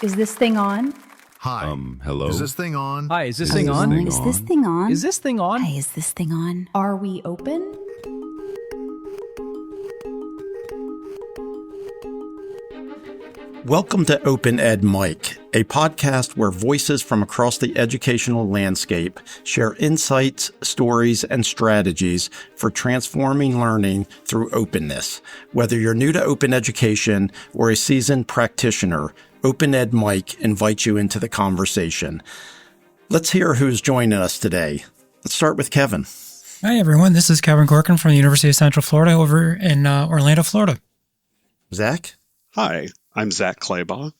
Is this thing on? Hi. Hello? Is this thing on? Hi, is this thing on? Is this thing on? Is this thing on? Hi, is this thing on? Are we open? Welcome to Open Ed Mic, a podcast where voices from across the educational landscape share insights, stories, and strategies for transforming learning through openness. Whether you're new to open education or a seasoned practitioner, Open Ed Mic invites you into the conversation. Let's hear who's joining us today. Let's start with Kevin. Hi, everyone. This is Kevin Corkin from the University of Central Florida over in Orlando, Florida. Zach? Hi, I'm Zach Claybaugh.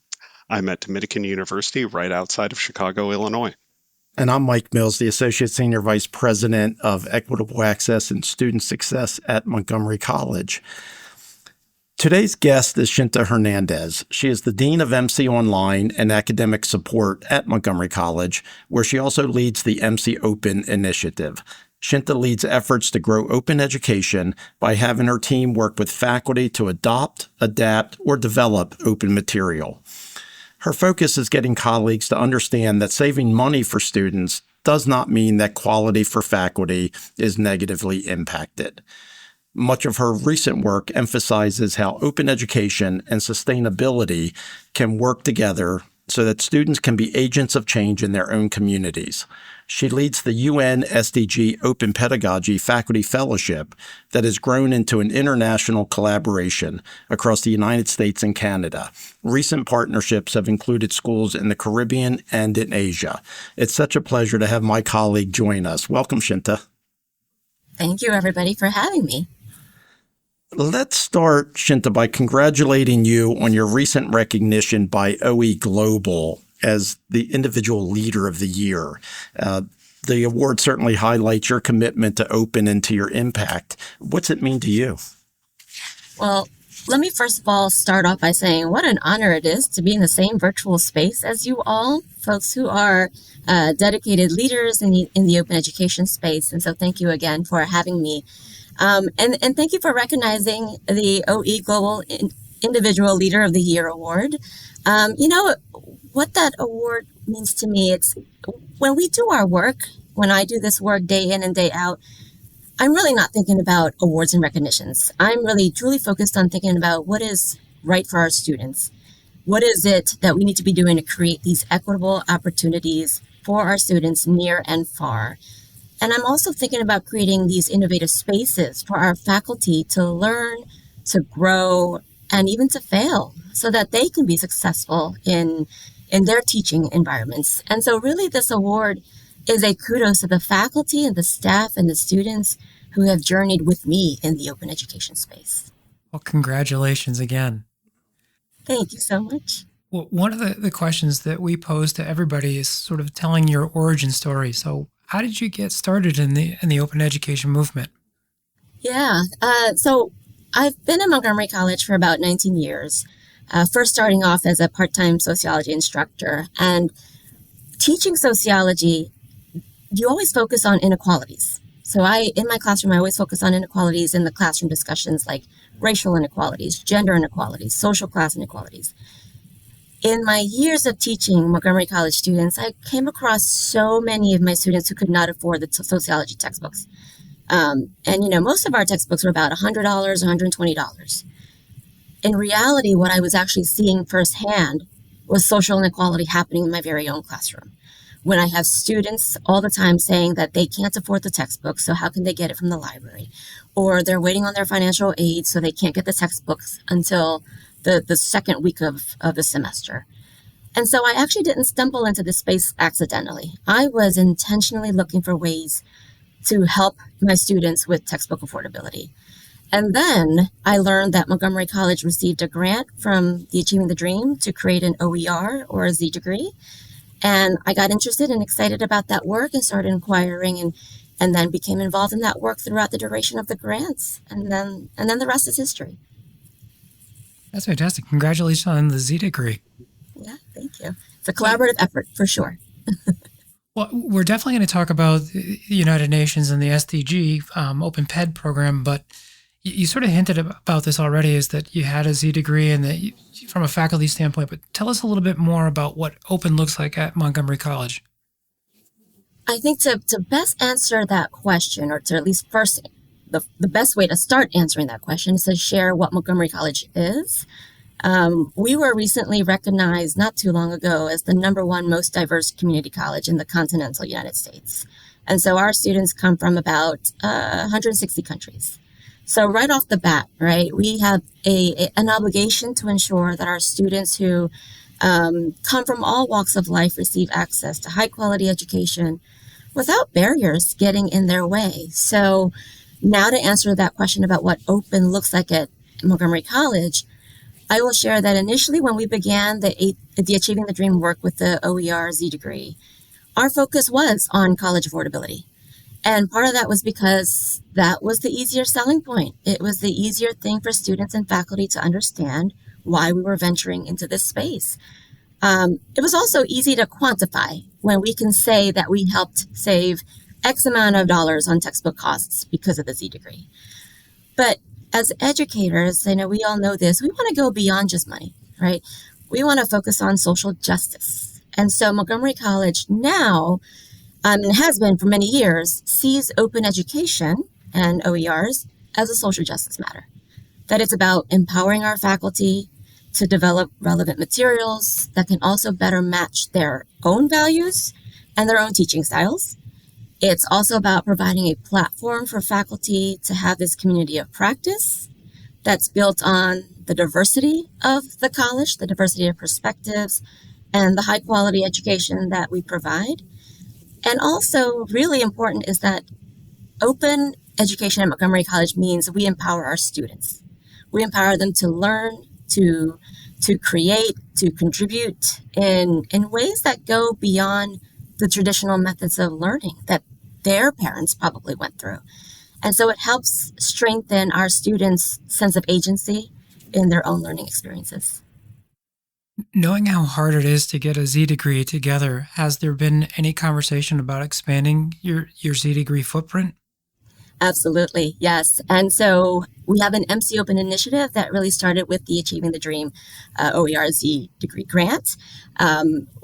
I'm at Dominican University right outside of Chicago, Illinois. And I'm Mike Mills, the Associate Senior Vice President of Equitable Access and Student Success at Montgomery College. Today's guest is Shinta Hernandez. She is the Dean of MC Online and Academic Support at Montgomery College, where she also leads the MC Open initiative. Shinta leads efforts to grow open education by having her team work with faculty to adopt, adapt, or develop open material. Her focus is getting colleagues to understand that saving money for students does not mean that quality for faculty is negatively impacted. Much of her recent work emphasizes how open education and sustainability can work together so that students can be agents of change in their own communities. She leads the UN SDG Open Pedagogy Faculty Fellowship that has grown into an international collaboration across the United States and Canada. Recent partnerships have included schools in the Caribbean and in Asia. It's such a pleasure to have my colleague join us. Welcome, Shinta. Thank you, everybody, for having me. Let's start, Shinta, by congratulating you on your recent recognition by OE Global as the Individual Leader of the Year. The award certainly highlights your commitment to open and to your impact. What's it mean to you? Well, let me first of all start off by saying what an honor it is to be in the same virtual space as you all, folks who are dedicated leaders in the open education space. And so thank you again for having me. And thank you for recognizing the OE Global Individual Leader of the Year Award. What that award means to me, it's when we do our work, when I do this work day in and day out, I'm really not thinking about awards and recognitions. I'm really truly focused on thinking about what is right for our students. What is it that we need to be doing to create these equitable opportunities for our students near and far? And I'm also thinking about creating these innovative spaces for our faculty to learn, to grow, and even to fail so that they can be successful in their teaching environments. And so really this award is a kudos to the faculty and the staff and the students who have journeyed with me in the open education space. Well, congratulations again. Thank you so much. Well, one of the questions that we pose to everybody is sort of telling your origin story. So how did you get started in the open education movement? Yeah, so I've been at Montgomery College for about 19 years. First starting off as a part-time sociology instructor, and teaching sociology, you always focus on inequalities. So in my classroom, I always focus on inequalities in the classroom discussions like racial inequalities, gender inequalities, social class inequalities. In my years of teaching Montgomery College students, I came across so many of my students who could not afford the sociology textbooks. Most of our textbooks were about $100, $120. In reality, what I was actually seeing firsthand was social inequality happening in my very own classroom. When I have students all the time saying that they can't afford the textbook, so how can they get it from the library? Or they're waiting on their financial aid, so they can't get the textbooks until the second week of the semester. And so I actually didn't stumble into this space accidentally. I was intentionally looking for ways to help my students with textbook affordability. And then I learned that Montgomery College received a grant from the Achieving the Dream to create an OER or a Z degree. And I got interested and excited about that work and started inquiring and then became involved in that work throughout the duration of the grants. And then the rest is history. That's fantastic. Congratulations on the Z degree. Yeah, thank you. It's a collaborative effort for sure. Well, we're definitely going to talk about the United Nations and the SDG Open PED program, but You sort of hinted about this already, is that you had a Z degree and that from a faculty standpoint, but tell us a little bit more about what open looks like at Montgomery College. I think to best answer that question, or to at least first, the best way to start answering that question is to share what Montgomery College is. We were recently recognized not too long ago as the #1 most diverse community college in the continental United States. And so our students come from about 160 countries. So right off the bat, right, we have an obligation to ensure that our students who come from all walks of life receive access to high quality education without barriers getting in their way. So now to answer that question about what open looks like at Montgomery College, I will share that initially when we began the Achieving the Dream work with the OER Z degree, our focus was on college affordability. And part of that was because that was the easier selling point. It was the easier thing for students and faculty to understand why we were venturing into this space. It was also easy to quantify when we can say that we helped save X amount of dollars on textbook costs because of the Z degree. But as educators, we all know this, we want to go beyond just money, right? We want to focus on social justice. And so Montgomery College now, and has been for many years, sees open education and OERs as a social justice matter. That it's about empowering our faculty to develop relevant materials that can also better match their own values and their own teaching styles. It's also about providing a platform for faculty to have this community of practice that's built on the diversity of the college, the diversity of perspectives, and the high quality education that we provide. And also really important is that open education at Montgomery College means we empower our students. We empower them to learn, to create, to contribute in ways that go beyond the traditional methods of learning that their parents probably went through. And so it helps strengthen our students' sense of agency in their own learning experiences. Knowing how hard it is to get a Z degree together, has there been any conversation about expanding your Z degree footprint? Absolutely, yes. And so we have an MC Open initiative that really started with the Achieving the Dream OER Z degree grant.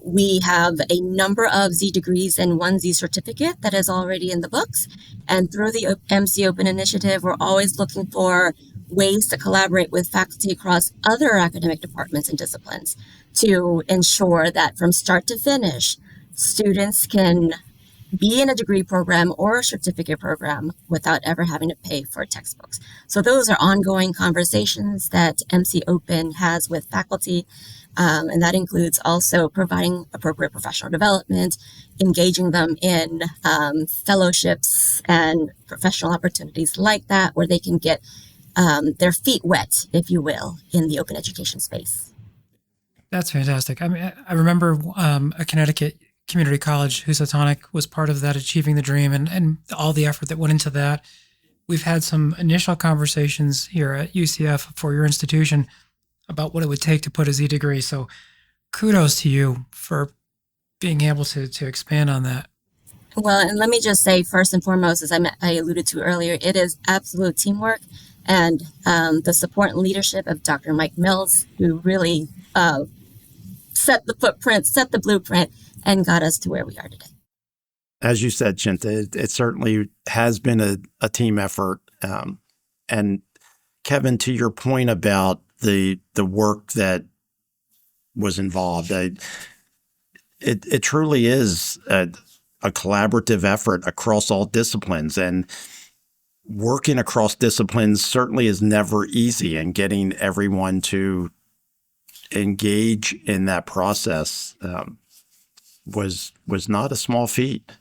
We have a number of Z degrees and one Z certificate that is already in the books. And through the MC Open initiative, we're always looking for ways to collaborate with faculty across other academic departments and disciplines to ensure that from start to finish, students can be in a degree program or a certificate program without ever having to pay for textbooks. So those are ongoing conversations that MC Open has with faculty, and that includes also providing appropriate professional development, engaging them in fellowships and professional opportunities like that, where they can get their feet wet, if you will, in the open education space. That's fantastic. I mean, I remember a Connecticut community college, Housatonic, was part of that Achieving the Dream and all the effort that went into that. We've had some initial conversations here at UCF for your institution about what it would take to put a Z degree. So kudos to you for being able to expand on that. Well, and let me just say, first and foremost, as I alluded to earlier, it is absolute teamwork and the support and leadership of Dr. Mike Mills, who really set the footprint, set the blueprint, and got us to where we are today. As you said, Shinta, it certainly has been a team effort. And Kevin, to your point about the work that was involved, it truly is a collaborative effort across all disciplines. And working across disciplines certainly is never easy, and getting everyone to engage in that process was not a small feat.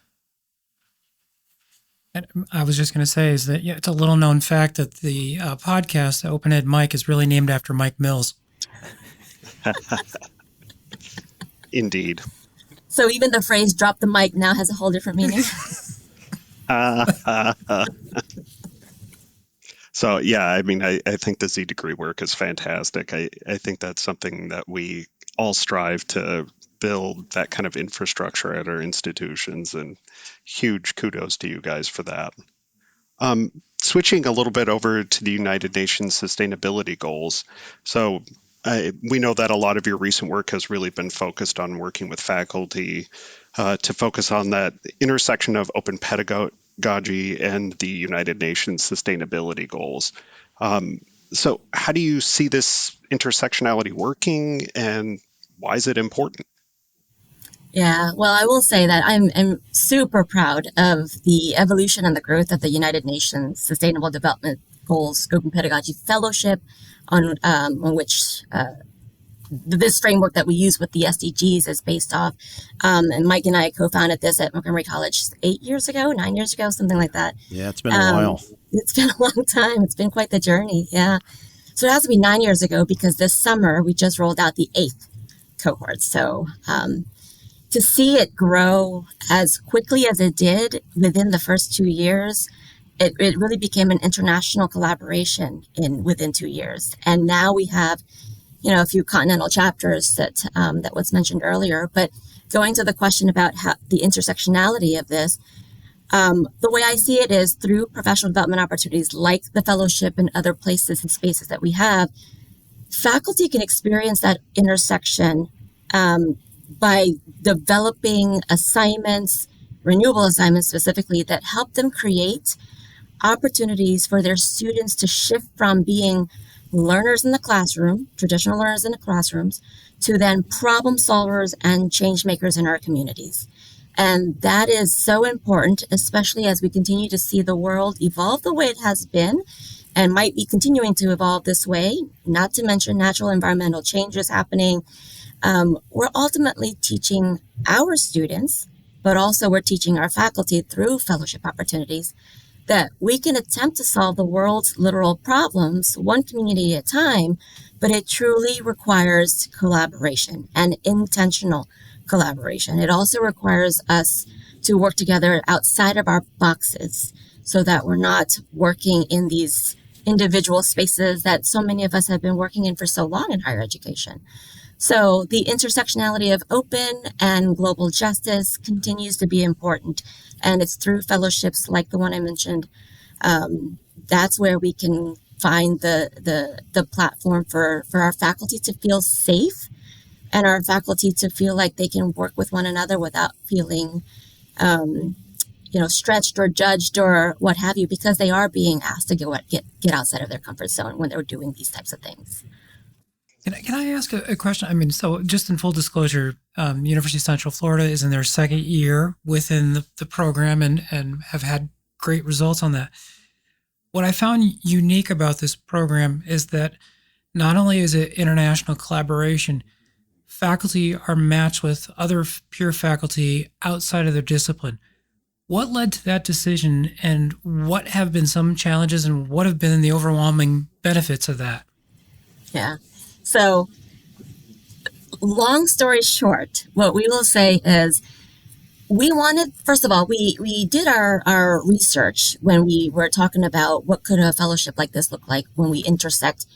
And I was just going to say is that it's a little known fact that the podcast, Open Ed Mike, is really named after Mike Mills. Indeed. So even the phrase "drop the mic" now has a whole different meaning. So, yeah, I mean, I think the Z degree work is fantastic. I think that's something that we all strive to build, that kind of infrastructure at our institutions, and huge kudos to you guys for that. switching a little bit over to the United Nations Sustainability Goals. So we know that a lot of your recent work has really been focused on working with faculty to focus on that intersection of open pedagogy and the United Nations Sustainability Goals. So how do you see this intersectionality working, and why is it important? Yeah, well, I will say that I'm super proud of the evolution and the growth of the United Nations Sustainable Development Goals Open Pedagogy Fellowship, on which this framework that we use with the SDGs is based off. And Mike and I co-founded this at Montgomery College 9 years ago, something like that. Yeah, it's been a while. It's been a long time. It's been quite the journey. Yeah. So it has to be 9 years ago because this summer we just rolled out the 8th cohort. So to see it grow as quickly as it did within the first 2 years, it really became an international collaboration within 2 years. And now we have, a few continental chapters that was mentioned earlier. But going to the question about how the intersectionality of this, the way I see it is through professional development opportunities like the fellowship and other places and spaces that we have, faculty can experience that intersection by developing assignments, renewable assignments specifically, that help them create opportunities for their students to shift from being learners in the classroom, traditional learners in the classrooms, to then problem solvers and change makers in our communities. And that is so important, especially as we continue to see the world evolve the way it has been and might be continuing to evolve this way, not to mention natural environmental changes happening. We're ultimately teaching our students, but also we're teaching our faculty through fellowship opportunities that we can attempt to solve the world's literal problems one community at a time, but it truly requires collaboration and intentional collaboration. It also requires us to work together outside of our boxes so that we're not working in these individual spaces that so many of us have been working in for so long in higher education. So the intersectionality of open and global justice continues to be important. And it's through fellowships like the one I mentioned. That's where we can find the platform for our faculty to feel safe and our faculty to feel like they can work with one another without feeling, stretched or judged or what have you, because they are being asked to get outside of their comfort zone when they're doing these types of things. Can I ask a question? I mean, so just in full disclosure, University of Central Florida is in their second year within the program and have had great results on that. What I found unique about this program is that not only is it international collaboration, faculty are matched with other peer faculty outside of their discipline. What led to that decision, and what have been some challenges, and what have been the overwhelming benefits of that? Yeah. So, long story short, what we will say is we wanted, first of all, we did our research when we were talking about what could a fellowship like this look like when we intersect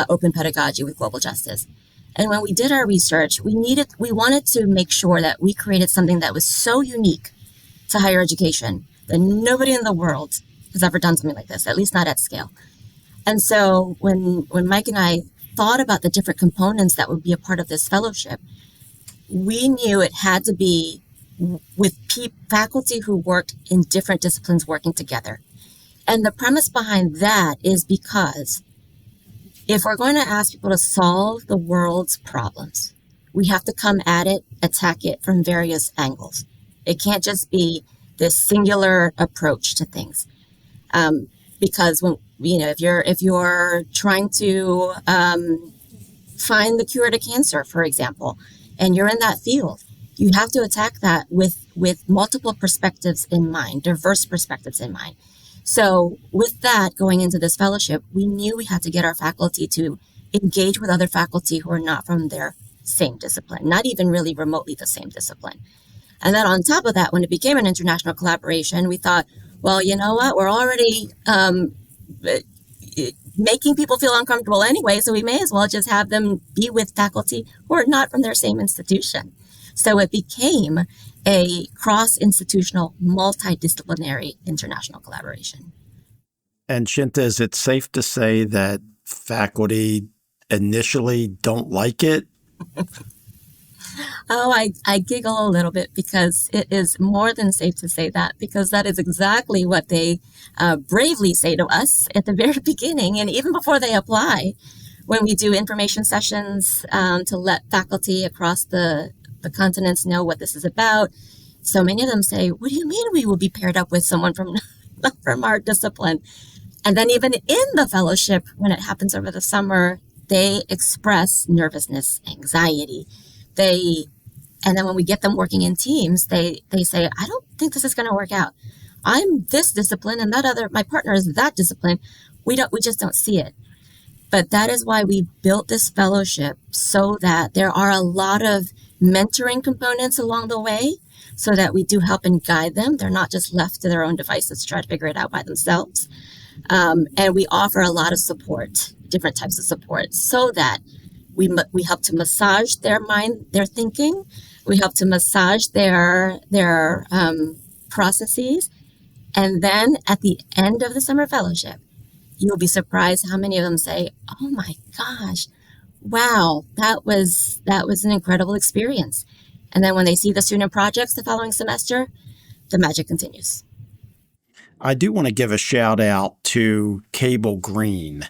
open pedagogy with global justice. And when we did our research, we wanted to make sure that we created something that was so unique to higher education that nobody in the world has ever done something like this, at least not at scale. And so when Mike and I thought about the different components that would be a part of this fellowship, we knew it had to be with faculty who worked in different disciplines working together. And the premise behind that is because if we're going to ask people to solve the world's problems, we have to come at it, attack it from various angles. It can't just be this singular approach to things. Because when if you're trying to find the cure to cancer, for example, and you're in that field, you have to attack that with multiple perspectives in mind, diverse perspectives in mind. So with that, going into this fellowship, we knew we had to get our faculty to engage with other faculty who are not from their same discipline, not even really remotely the same discipline. And then on top of that, when it became an international collaboration, we thought, well, you know what, we're already making people feel uncomfortable anyway, so we may as well just have them be with faculty who are not from their same institution. So it became a cross-institutional, multidisciplinary international collaboration. And Shinta, is it safe to say that faculty initially don't like it? Oh, I giggle a little bit because it is more than safe to say that, because that is exactly what they bravely say to us at the very beginning and even before they apply. When we do information sessions to let faculty across the continents know what this is about, so many of them say, "What do you mean we will be paired up with someone from from our discipline?" And then even in the fellowship, when it happens over the summer, they express nervousness, anxiety. And then when we get them working in teams, they say, "I don't think this is going to work out. I'm this discipline and my partner is that discipline. We just don't see it." But that is why we built this fellowship, so that there are a lot of mentoring components along the way, so that we do help and guide them. They're not just left to their own devices to try to figure it out by themselves. And we offer a lot of support, different types of support, so that we help to massage their mind, their thinking. We help to massage their processes. And then at the end of the summer fellowship, you'll be surprised how many of them say, "Oh my gosh, wow, that was an incredible experience." And then when they see the student projects the following semester, the magic continues. I do want to give a shout out to Cable Green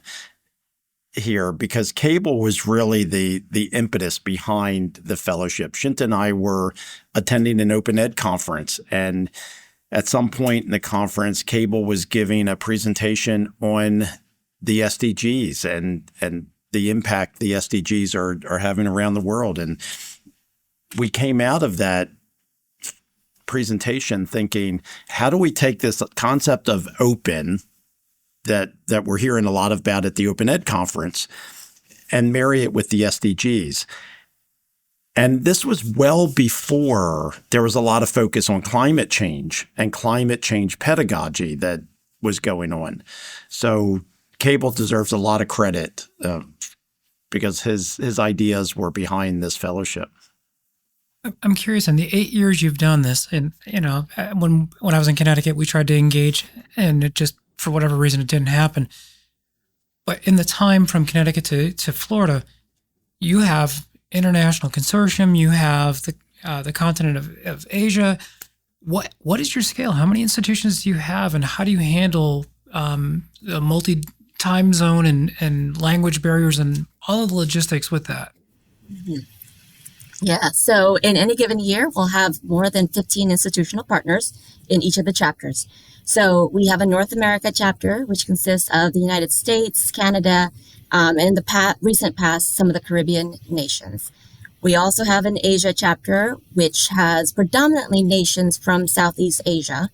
here, because Cable was really the impetus behind the fellowship. Shinta and I were attending an open ed conference, and at some point in the conference, Cable was giving a presentation on the SDGs and the impact the SDGs are having around the world. And we came out of that presentation thinking, how do we take this concept of open that we're hearing a lot about at the Open Ed conference and marry it with the SDGs? And this was well before there was a lot of focus on climate change and climate change pedagogy that was going on. So Cable deserves a lot of credit because his ideas were behind this fellowship. I'm curious, in the 8 years you've done this, and when I was in Connecticut, we tried to engage, and it just, for whatever reason, it didn't happen. But in the time from Connecticut to Florida, you have international consortium, you have the continent of Asia. What is your scale? How many institutions do you have, and how do you handle the multi-time zone and language barriers and all of the logistics with that? Mm-hmm. Yeah, so in any given year, we'll have more than 15 institutional partners in each of the chapters. So we have a North America chapter, which consists of the United States, Canada, and in the recent past, some of the Caribbean nations. We also have an Asia chapter, which has predominantly nations from Southeast Asia.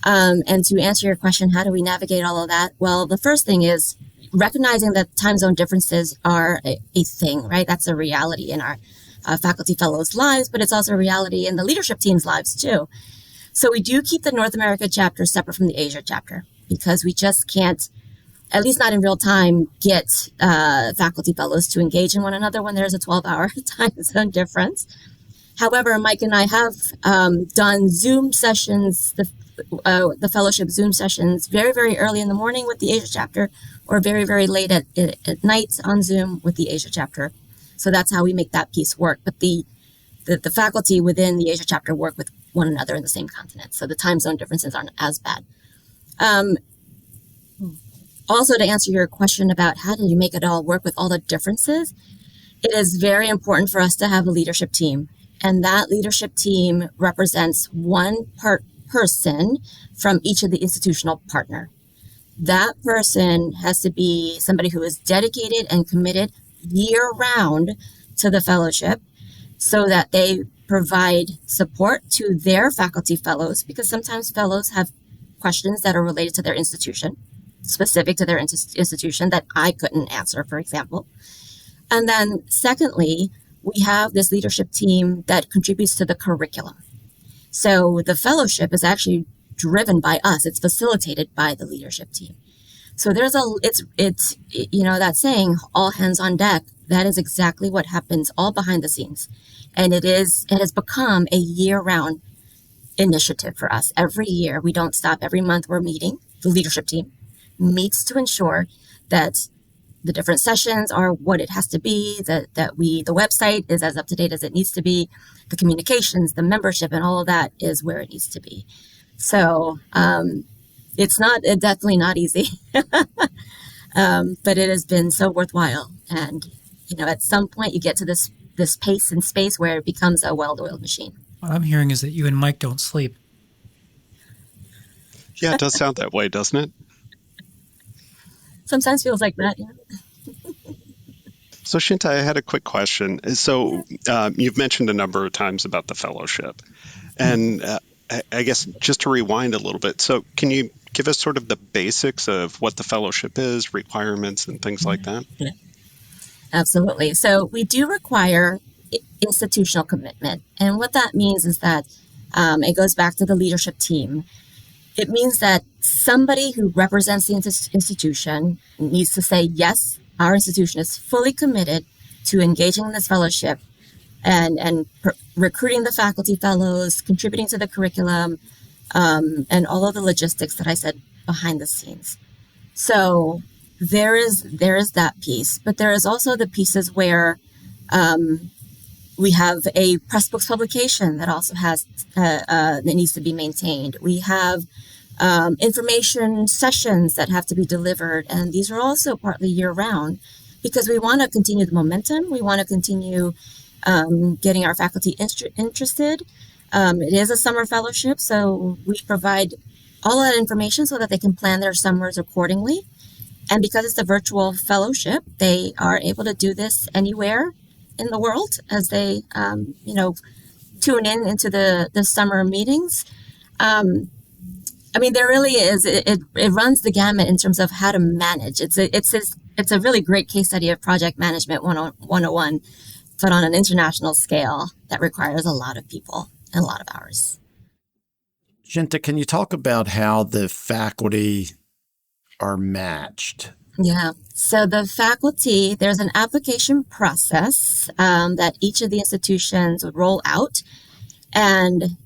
And to answer your question, how do we navigate all of that? Well, the first thing is recognizing that time zone differences are a thing, right? That's a reality in our faculty fellows' lives, but it's also a reality in the leadership team's lives too. So we do keep the North America chapter separate from the Asia chapter, because we just can't, at least not in real time, get faculty fellows to engage in one another when there's a 12-hour time zone difference. However, Mike and I have done Zoom sessions, the fellowship Zoom sessions, very, very early in the morning with the Asia chapter, or very, very late at night on Zoom with the Asia chapter. So that's how we make that piece work. But the faculty within the Asia chapter work with one another in the same continent. So the time zone differences aren't as bad. Also, to answer your question about how do you make it all work with all the differences, it is very important for us to have a leadership team. And that leadership team represents one person from each of the institutional partner. That person has to be somebody who is dedicated and committed year-round to the fellowship, so that they provide support to their faculty fellows, because sometimes fellows have questions that are related to their institution, specific to their institution, that I couldn't answer, for example. And then secondly, we have this leadership team that contributes to the curriculum. So the fellowship is actually driven by us. It's facilitated by the leadership team. So it's that saying, all hands on deck. That is exactly what happens all behind the scenes. And it has become a year-round initiative for us. Every year, we don't stop. Every month we're meeting, the leadership team, meets to ensure that the different sessions are what it has to be, that the website is as up to date as it needs to be, the communications, the membership, and all of that is where it needs to be. So it's definitely not easy, but it has been so worthwhile. And at some point you get to this pace and space where it becomes a well-oiled machine. What I'm hearing is that you and Mike don't sleep. Yeah, it does sound that way, doesn't it? Sometimes feels like that. Yeah. So, Shinta, I had a quick question. So, you've mentioned a number of times about the fellowship. And I guess just to rewind a little bit, so can you give us sort of the basics of what the fellowship is, requirements, and things like that? Yeah. Absolutely. So we do require institutional commitment. And what that means is that it goes back to the leadership team. It means that somebody who represents the institution needs to say, yes, our institution is fully committed to engaging in this fellowship and recruiting the faculty fellows, contributing to the curriculum, and all of the logistics that I said behind the scenes. So there is that piece, but there is also the pieces where we have a Pressbooks publication that also has that needs to be maintained. We have information sessions that have to be delivered, and these are also partly year-round because we want to continue the momentum. We want to continue getting our faculty interested. It is a summer fellowship, so we provide all that information so that they can plan their summers accordingly. And because it's a virtual fellowship, they are able to do this anywhere in the world as they, tune into the summer meetings. There really is. It runs the gamut in terms of how to manage. It's a really great case study of project management 101, but on an international scale that requires a lot of people and a lot of hours. Shinta, can you talk about how the faculty are matched? Yeah. So the faculty, there's an application process that each of the institutions would roll out. And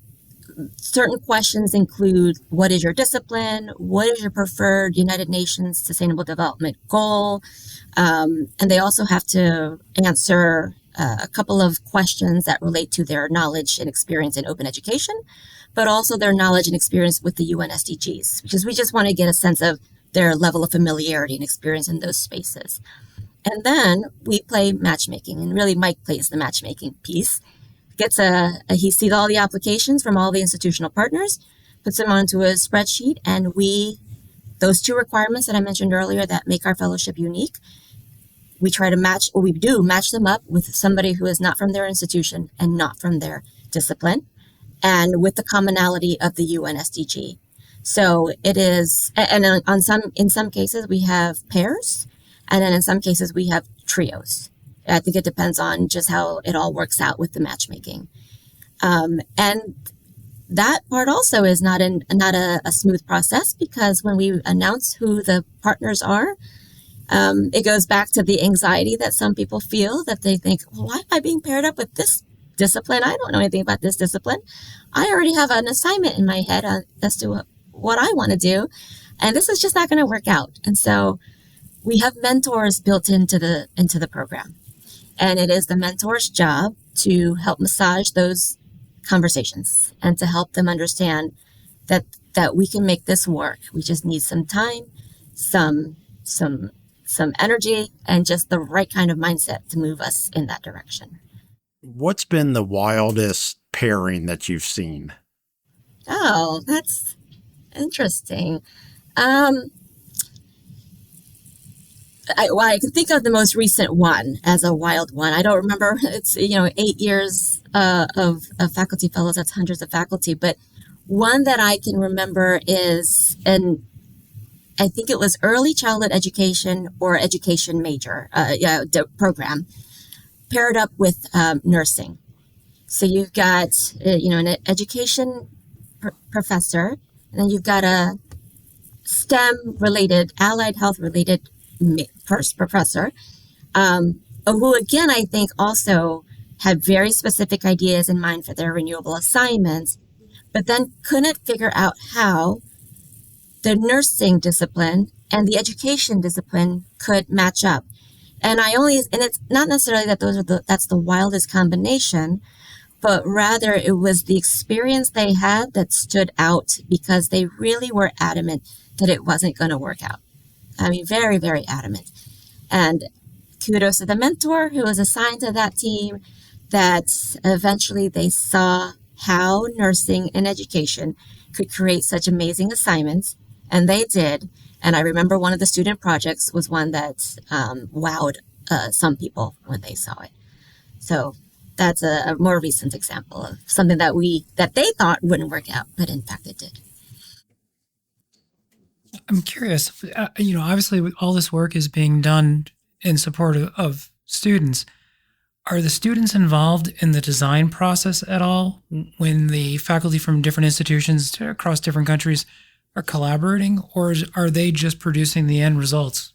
certain questions include, what is your discipline? What is your preferred United Nations Sustainable Development Goal? And they also have to answer a couple of questions that relate to their knowledge and experience in open education, but also their knowledge and experience with the UN SDGs, because we just want to get a sense of their level of familiarity and experience in those spaces. And then we play matchmaking, and really Mike plays the matchmaking piece. He sees all the applications from all the institutional partners, puts them onto a spreadsheet, and those two requirements that I mentioned earlier that make our fellowship unique, we try to match them up with somebody who is not from their institution and not from their discipline, and with the commonality of the UN SDG. So it is, and in some cases we have pairs, and then in some cases we have trios. I think it depends on just how it all works out with the matchmaking. And that part also is not a smooth process, because when we announce who the partners are, it goes back to the anxiety that some people feel, that they think, well, why am I being paired up with this discipline? I don't know anything about this discipline. I already have an assignment in my head as to what I want to do, and this is just not going to work out. And so we have mentors built into the program, and it is the mentor's job to help massage those conversations and to help them understand that we can make this work. We just need some time, some energy, and just the right kind of mindset to move us in that direction. What's been the wildest pairing that you've seen? Oh, that's interesting. I can think of the most recent one as a wild one. I don't remember. It's 8 years of faculty fellows. That's hundreds of faculty. But one that I can remember is, and I think it was early childhood education or education major program, paired up with nursing. So you've got an education professor, and then you've got a STEM related, allied health related professor, who again I think also had very specific ideas in mind for their renewable assignments, but then couldn't figure out how the nursing discipline and the education discipline could match up. And it's not necessarily that that's the wildest combination, but rather it was the experience they had that stood out because they really were adamant that it wasn't going to work out. I mean, very, very adamant. And kudos to the mentor who was assigned to that team, that eventually they saw how nursing and education could create such amazing assignments, and they did. And I remember one of the student projects was one that wowed some people when they saw it. So that's a more recent example of something that they thought wouldn't work out, but in fact it did. I'm curious, obviously all this work is being done in support of students. Are the students involved in the design process at all when the faculty from different institutions across different countries are collaborating, or are they just producing the end results?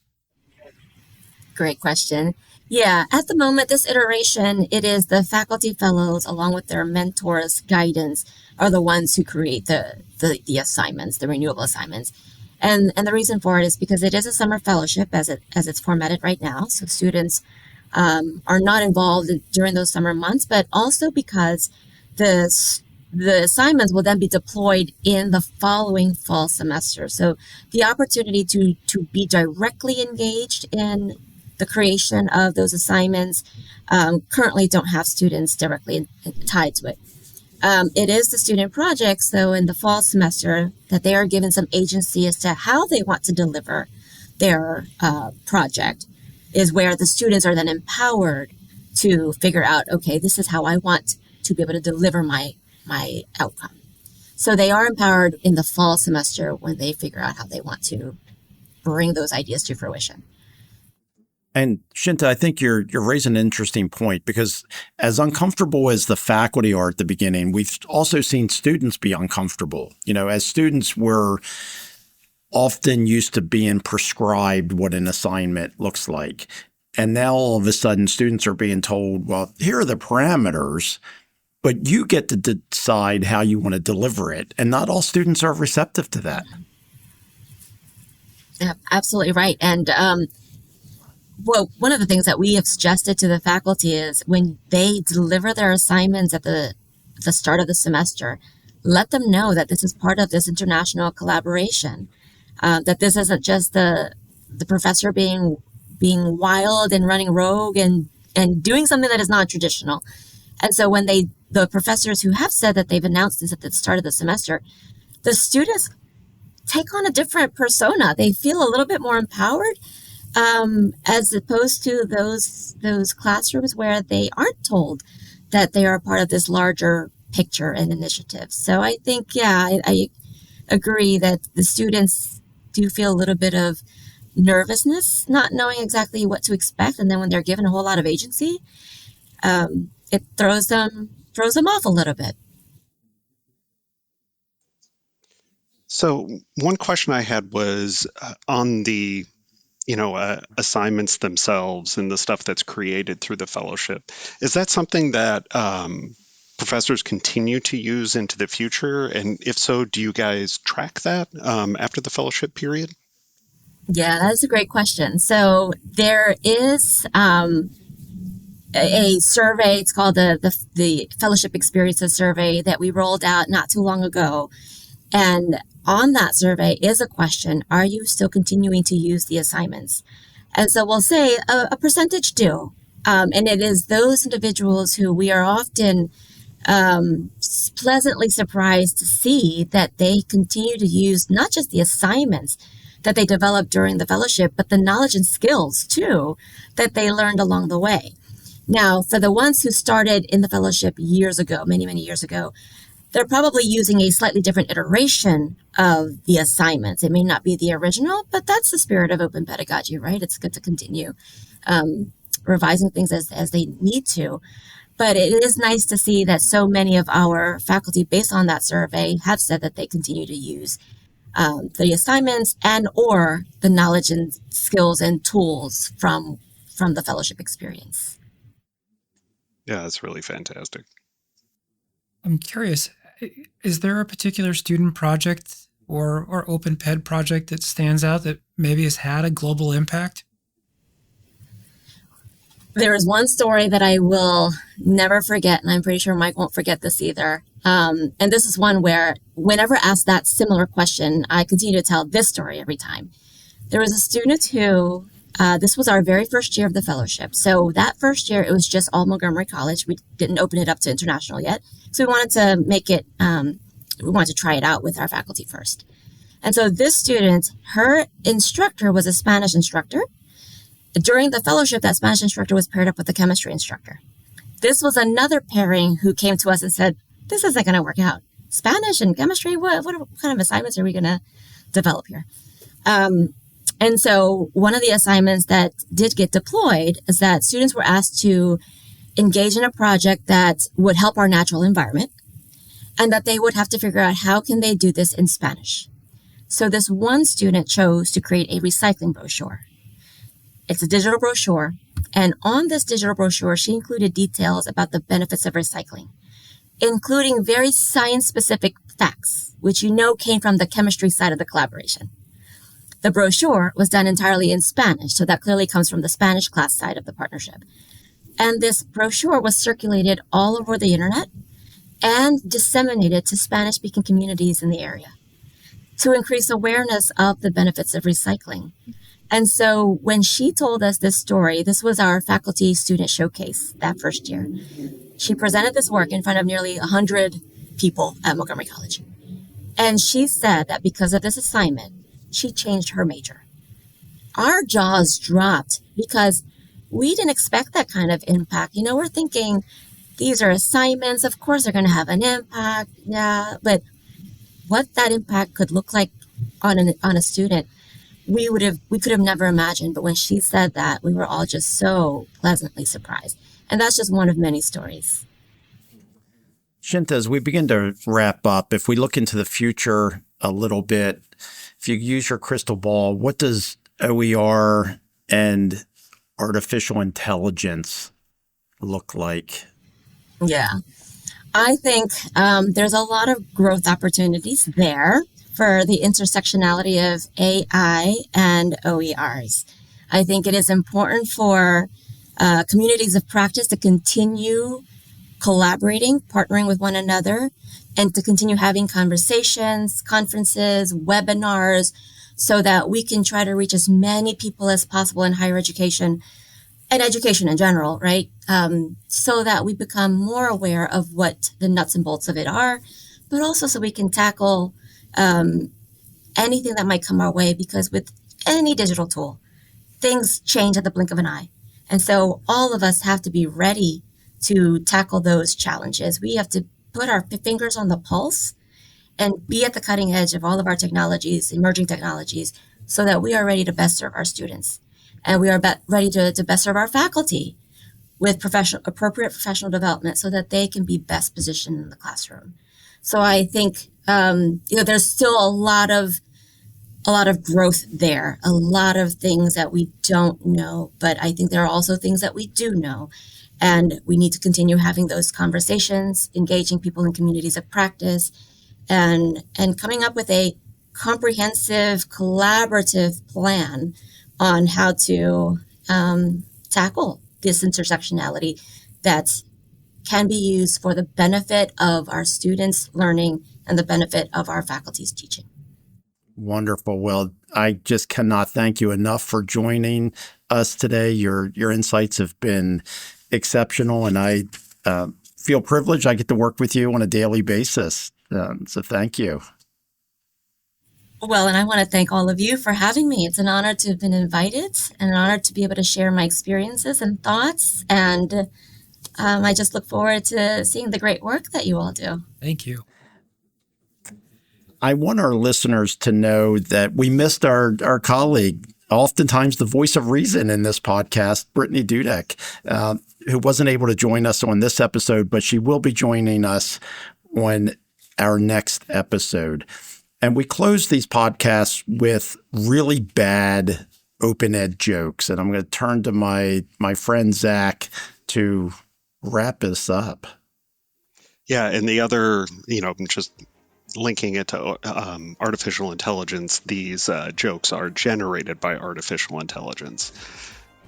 Great question. Yeah, at the moment, this iteration, it is the faculty fellows along with their mentors' guidance are the ones who create the assignments, the renewable assignments. And the reason for it is because it is a summer fellowship as it's formatted right now. So students are not involved during those summer months, but also because the assignments will then be deployed in the following fall semester. So the opportunity to be directly engaged in the creation of those assignments currently don't have students directly tied to it. It is the student projects, though, in the fall semester that they are given some agency as to how they want to deliver their project, is where the students are then empowered to figure out, okay, this is how I want to be able to deliver my outcome. So they are empowered in the fall semester when they figure out how they want to bring those ideas to fruition. And Shinta, I think you're raising an interesting point, because as uncomfortable as the faculty are at the beginning, we've also seen students be uncomfortable. As students, we're often used to being prescribed what an assignment looks like. And now all of a sudden students are being told, well, here are the parameters, but you get to decide how you want to deliver it. And not all students are receptive to that. Yeah, absolutely right. And one of the things that we have suggested to the faculty is when they deliver their assignments at the start of the semester, let them know that this is part of this international collaboration, that this isn't just the professor being wild and running rogue and doing something that is not traditional. And so when the professors who have said that they've announced this at the start of the semester, the students take on a different persona. They feel a little bit more empowered, as opposed to those classrooms where they aren't told that they are part of this larger picture and initiative. So I think, I agree that the students do feel a little bit of nervousness, not knowing exactly what to expect. And then when they're given a whole lot of agency, it throws them off a little bit. So one question I had was on the assignments themselves and the stuff that's created through the fellowship. Is that something that professors continue to use into the future? And if so, do you guys track that after the fellowship period? Yeah, that's a great question. So there is a survey. It's called the Fellowship Experiences Survey that we rolled out not too long ago. And on that survey is a question, are you still continuing to use the assignments? And so we'll say a percentage do. And it is those individuals who we are often pleasantly surprised to see that they continue to use not just the assignments that they developed during the fellowship, but the knowledge and skills too that they learned along the way. Now, for the ones who started in the fellowship years ago, many, many years ago, they're probably using a slightly different iteration of the assignments. It may not be the original, but that's the spirit of open pedagogy, right? It's good to continue revising things as they need to. But it is nice to see that so many of our faculty, based on that survey, have said that they continue to use the assignments and or the knowledge and skills and tools from the fellowship experience. Yeah, that's really fantastic. I'm curious, is there a particular student project or open ped project that stands out that maybe has had a global impact? There is one story that I will never forget, and I'm pretty sure Mike won't forget this either. And this is one where whenever asked that similar question, I continue to tell this story every time. There was a student who, this was our very first year of the fellowship. So that first year, it was just all Montgomery College. We didn't open it up to international yet. So we wanted to make it, we wanted to try it out with our faculty first. And so this student, her instructor was a Spanish instructor. During the fellowship, that Spanish instructor was paired up with a chemistry instructor. This was another pairing who came to us and said, this isn't going to work out. Spanish and chemistry, what kind of assignments are we going to develop here? And so one of the assignments that did get deployed is that students were asked to engage in a project that would help our natural environment, and that they would have to figure out how can they do this in Spanish. So this one student chose to create a recycling brochure. It's a digital brochure, and on this digital brochure, she included details about the benefits of recycling, including very science-specific facts, which came from the chemistry side of the collaboration. The brochure was done entirely in Spanish, so that clearly comes from the Spanish class side of the partnership. And this brochure was circulated all over the internet and disseminated to Spanish-speaking communities in the area to increase awareness of the benefits of recycling. And so when she told us this story, this was our faculty student showcase that first year. She presented this work in front of nearly 100 people at Montgomery College. And she said that because of this assignment, she changed her major. Our jaws dropped because we didn't expect that kind of impact. We're thinking these are assignments. Of course, they're going to have an impact. Yeah. But what that impact could look like on a student, we could have never imagined. But when she said that, we were all just so pleasantly surprised. And that's just one of many stories. Shinta, as we begin to wrap up, if we look into the future a little bit, if you use your crystal ball, what does OER and artificial intelligence look like? Yeah, I think there's a lot of growth opportunities there for the intersectionality of AI and OERs. I think it is important for communities of practice to continue collaborating, partnering with one another, and to continue having conversations, conferences, webinars, so that we can try to reach as many people as possible in higher education and education in general, right? So that we become more aware of what the nuts and bolts of it are, but also so we can tackle anything that might come our way, because with any digital tool, things change at the blink of an eye. And so all of us have to be ready to tackle those challenges. We have to put our fingers on the pulse and be at the cutting edge of all of our technologies, emerging technologies, so that we are ready to best serve our students. And we are ready to best serve our faculty with appropriate professional development so that they can be best positioned in the classroom. So I think, there's still a lot of growth there, a lot of things that we don't know, but I think there are also things that we do know. And we need to continue having those conversations, engaging people in communities of practice, and coming up with a comprehensive, collaborative plan on how to tackle this intersectionality that can be used for the benefit of our students' learning and the benefit of our faculty's teaching. Wonderful. Well, I just cannot thank you enough for joining us today. Your insights have been exceptional, and I feel privileged I get to work with you on a daily basis. So thank you. Well, and I want to thank all of you for having me. It's an honor to have been invited and an honor to be able to share my experiences and thoughts. And I just look forward to seeing the great work that you all do. Thank you. I want our listeners to know that we missed our colleague, oftentimes the voice of reason in this podcast, Brittany Dudek, who wasn't able to join us on this episode, but she will be joining us on our next episode. And we close these podcasts with really bad open ed jokes. And I'm going to turn to my friend Zach to wrap this up. Yeah, and the other, just linking it to artificial intelligence, these jokes are generated by artificial intelligence.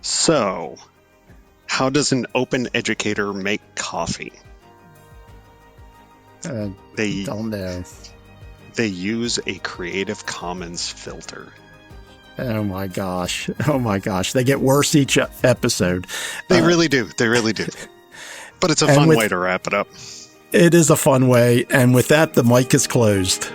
So, how does an open educator make coffee? They Don't know. They use a Creative Commons filter. Oh my gosh. Oh my gosh. They get worse each episode. They really do. They really do. But it's a fun way to wrap it up. It is a fun way. And with that, the mic is closed.